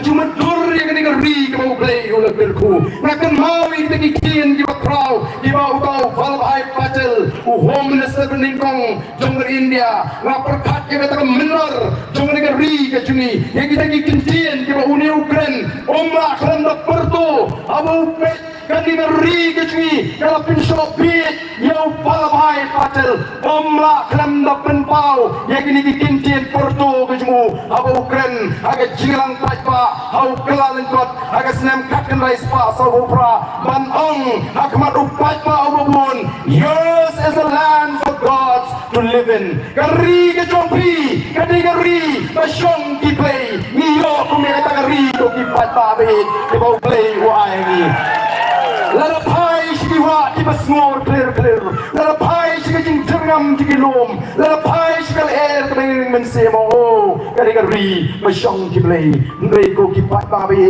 cuma dur yang ni ri ke bau play ulah berku ngakan mau kita kian di bakrau di bau kau Vallabhai Patel home minister ningkong jongger India ngapar khat ke kata menor jongger ni ri ke juni yang kita kian di bau Uni Ukraine omla khalam da perto abu pe kani ri ke juni kalau pinshop bit yau Vallabhai Patel omla khalam da penpau yang kini kian perto ke jumu abu Ukraine agak jilang pa hau kelalin kot agak senam katkan rais pa sau pra ban ong hakmat upat pa obun yours is a land for gods to live in kari ke jompi kadi kari basyong ki play ni yo kumi kata kari to ki pat pa be ke bau play wa ni lada pai shi wa ki basngor clear lada pai shi jing terngam di lom lada pai shi kal air ke men se mo kari kari basyong ki play ndai ko ki pat pa be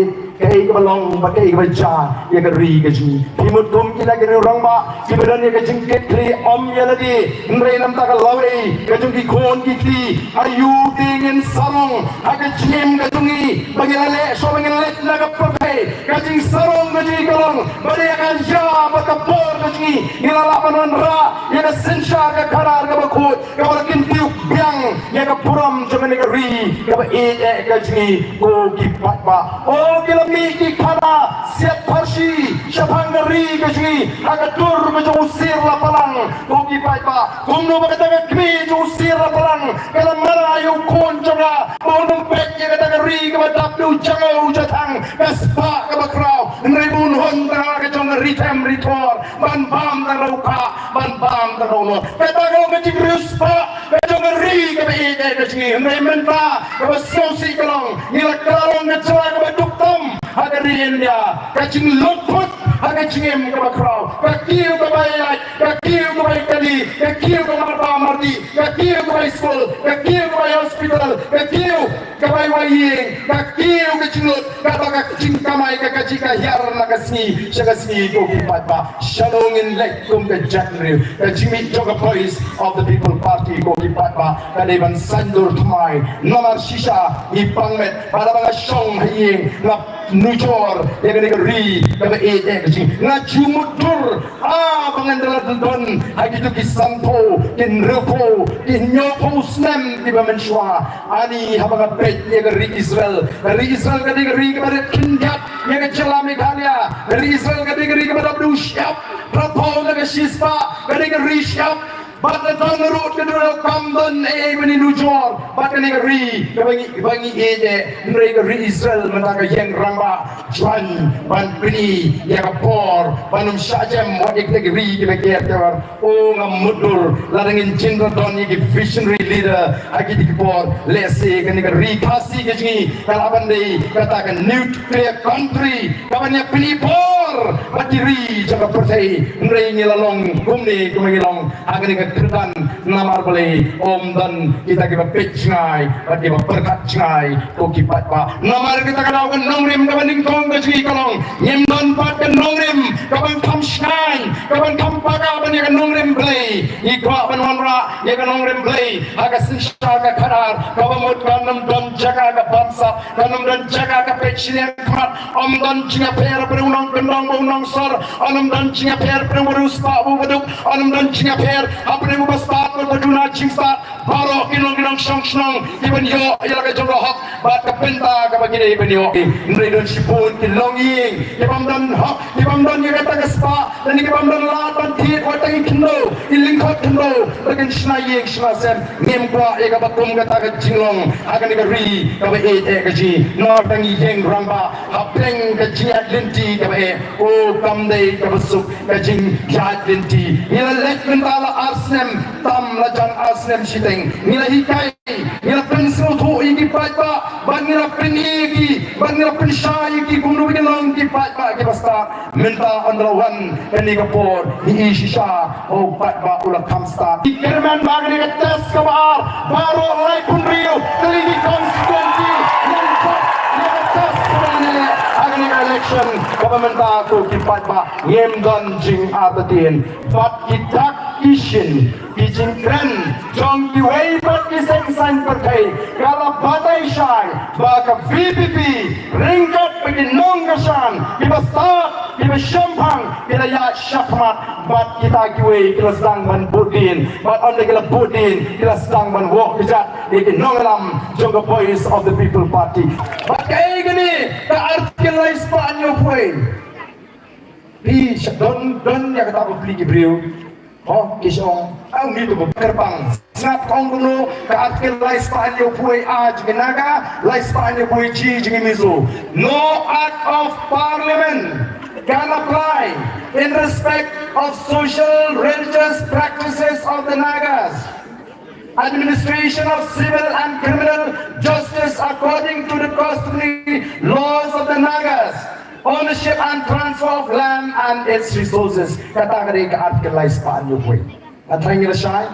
kay ka balong bakay ka bacha ya ka ri ka ji himut kum kila ka rong ba ki badan ya ka jing ke kli om ya lagi ndai nam ta ka lawe ka jung ki khon ki ti ayu tingin sarong aga jim ka jungi bagilale so bagilale na ka pape ka jing sarong ka ji kalong bade ka ja ba ka por ka ji ngilala panon ra ya ka sensha ka karar ka bakut ka barakin tiuk biang ya ka puram jaman ka ri ka ba e ka ji ko ki pat ba o kila miki kana siap parsi syapangari kaji agatur mejo usir la palang kogi paipa kumno bakata kmi jo usir la palang kala mara ayu kon jonga bonum pek ya kata ri ka badap du jango jatang kaspa ka bakrau nribun hon ta ka jonga ritem ritor ban bam ta rauka ban bam ta rono kata ka meji ruspa ka jonga ri ka be ka ji nremen ta ka basosi kalong nila kalong ka jala ka baduk tom agari India kacing luput agak cingem ke bakrau kakiu ke bayat kakiu ke bayi kali kakiu ke marba mardi kakiu ke bayi school kakiu ke bayi hospital kakiu ke bayi waying kakiu ke cinglut kata kacing kamai ke kaji kahir nak kasni syakasni ko kipat ba shalongin lekum ke jakriu kacing joga boys of the people party ko kipat ba kadiban sandur tumai nomor shisha ipangmet pada banga syong haying ngap nujor yang kena ri kena kecing ngajumudur pengendala don hagi tu kisampo kin repo kin nyopo snam di bamenshwa ani habaga pet yang ri Israel kena ri kepada kinjat yang kecela Meghalaya ri Israel kena ri kepada Blushap Prapo kena shispa kena ri syap Bata tangerut kedua kamban meni nujor bata ni ri bangi ede mereka ri Israel mentaka yang ramba juan ban bini ya kapor banum syajam wadik lagi ri kita kerjawar ngamudur ladangin jenderal don ni visionary leader agi di kapor lese kan ri kasi kejini kalaban dei katakan nuclear country kabannya pelipor batiri jaga percaya mereka ngilalong kumni kumangilong agar kerdan namar beli om dan kita kiba pecngai bagi berkat cengai ko kipat pa namar kita kadau kan nongrim kaban dingkong kaji kalong nyem don pat kan nongrim kaban kam shnai kaban kam paga ban ya kan nongrim beli ikwa ban wanra ya kan nongrim beli aga sisha ka karar kaban mut kanam don jaga ka bangsa kanam don jaga ka pecnian krat om don cinga per perunong kendong bunong sor om don cinga per perurus pa bu beduk om don cinga per apne mu bastat ko duna chingsta baro kinong song iban yo ayala ka jongo hok bat ka penta ka bagine iban yo ndre don sipun kilonging ibam don hok ibam don ye kata kaspa dan ibam don la ban thi ko tangi kindo iling ko kindo bagen shnayeng shnasem ngem kwa ye ka bakum kata ka jinglong agan ni ka ri ka ba ka ji no tangi yeng ramba hapeng ka ji atlinti ka ba o kamdei ka basuk ka jing atlinti ila lek mentala asnem tam lajan asnem shiteng nila hikai nila pensil tu iki patpa ban nila penigi ban nila penshai iki kumdu bilang ki patpa ki basta minta andrawan kani kapor ni ishisha o patpa ula kamsta ikerman bagni ka tes kabar baro lai punrio kali constituency agni election government ko ki patpa ngem don jing atatin but itak kishin kijing kren jong ki wei pat ki seng partai kala batai shai ba ka VPP ringkat pagi nong kasan ki basat ki beshampang ki ya syafmat bat kita ki wei ki sedang ban budin bat on ki budin ki sedang ban wok bijat ki nong lam jong the voice of the people party bat kai gani ka articulate pa anyo poi pi don ya kata ko pli gibriu oh kisong ang nito ko kerbang snap kong kuno ka article lais pa anyo poi aj ginaga lais pa anyo poi chi jingimizo no act of parliament can apply in respect of social religious practices of the Nagas, administration of civil and criminal justice according to the customary laws of the Nagas, ownership and transfer of land and its resources. Kata kari ka article lais pa anyo poi. Katang nila siya,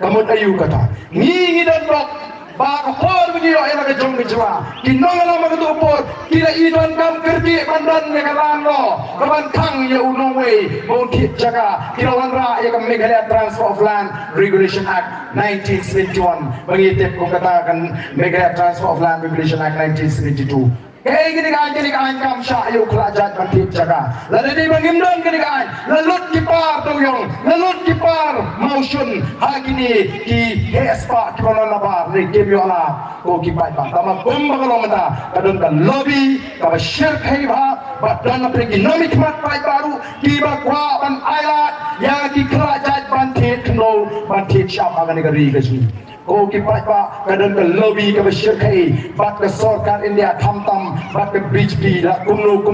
kamot ayu kata. Ngingi dan bok, baka por begini ay nakajong kejwa. Kinong alam magtupor, kila idon kam kerti bandan ya kalano, kabantang ya unong way, mungkit jaga, kila wanra ya kam Meghalaya Transfer of Land Regulation Act 1971. Mengitip kung katakan Meghalaya Transfer of Land Regulation Act 1972. Kaya gini kaan kam siya ayaw kelajat mantip jaga. Lalu di mangimdan gini kaan, lalut kipar tuyong, lalut kipar motion. Hagini ki hespa kipanon nabar, ni kimyo ala ko kipai ba. Tama kumba kalong mata, kadon ka lobby, kaba shirk haiba, badan na economic mat pai baru, kiba kwa ban ailat, yang ki kelajat mantip keno, mantip siap akan negeri kesini. Ko kipai ba kadon ka lobby ka shirkai bat ka sarkar India thamtam bat ka BJP la kumno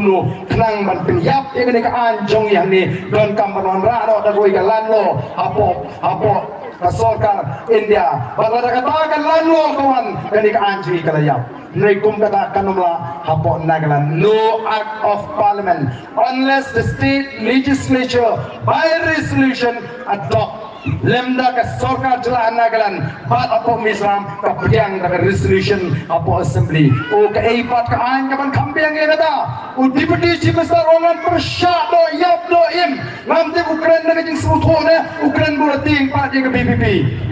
khnang ban penyap ye ne ka anjong yang ni don kam banon ra ro da goi ka lanlo hapo ka sarkar India bat la kata kan lanlo kawan kani ka anji ka layap nei kum kata kanumla hapo nagalan no act of parliament unless the state legislature by resolution adopt lemda ka sarkar jela nagalan bat apo misram ka pediang ka resolution apo assembly o ka eipat ka an ka ban kambiang ye kata o deputy chief minister ongan persya do yap do im ngamte Ukraine na jing sutho ne Ukraine bulating pat ye ka BPP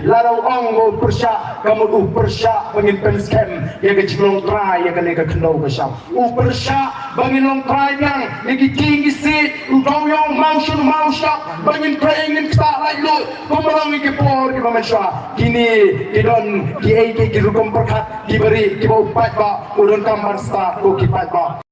larau ong go persya kamu u persya bangin pen scam ye ka jinglong try ye ka ne ka khno ka sha u persya bangin long try yang ye ki king si u dong yong mau shot bangin praying in ta like lo kumarang ikipor di Malaysia kini kidon ki rukum perkat diberi ki bau pat ba udon kamar sta ko ki pat ba